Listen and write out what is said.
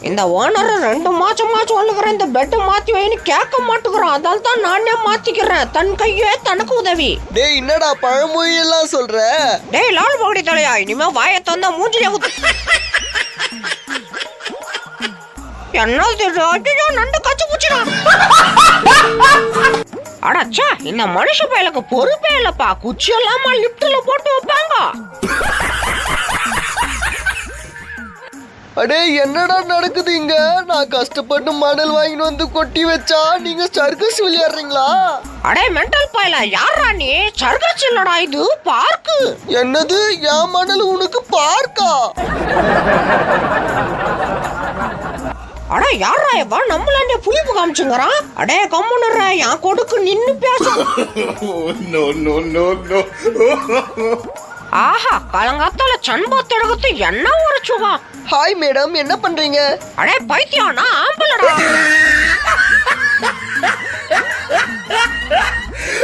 இந்த ஓனர் 2 மாசமா சொல்லுகிறேன் இந்த பெட் மாத்தி வைன்னு கேட்க மாட்டுக்கிறோம். அதால தான் நானே மாத்திக்கிறேன். தன் கையே தனக்கு உதவி. டேய் என்னடா பழமொழி எல்லாம் சொல்ற? டேய் லால் பகடி தலையா, இனிமே வாயை தந்தா மூஞ்சிலே குத்து. என்னது ஐயோ நண்டு கச்சு பூச்சிடா. அடச்சா இந்த மனுஷ பயலுக்கு பொறுப்பே இல்லப்பா. குச்சி எல்லாமா லிப்ட்ல போட்டு வைப்பாங்க. அடே என்னடா நடக்குது இங்க? நான் கஷ்டப்பட்டு மணல் வாங்கிட்டு வந்து கொட்டி வச்சா நீங்க சர்க்கஸ் விளையாடுறீங்களா? அடே மென்டல் பயல, யாரா நீ? சர்க்கஸ் இல்லடா, இது பார்க்கு. என்னது என் மணல் உனக்கு பார்க்கா? அடே யாரா இவா நம்மளாண்டே புளிப்பு காமிச்சுங்கறான்? அடே கம்முனுறா, என் கொடுக்கு நின்னு பேச. ஆஹா காலங்காத்தால சண்பத்து எடுத்து என்ன ஒரு சுகம். ஹாய் மேடம், என்ன பண்றீங்க? அடே பைத்தியம், நான் ஆம்பளடா.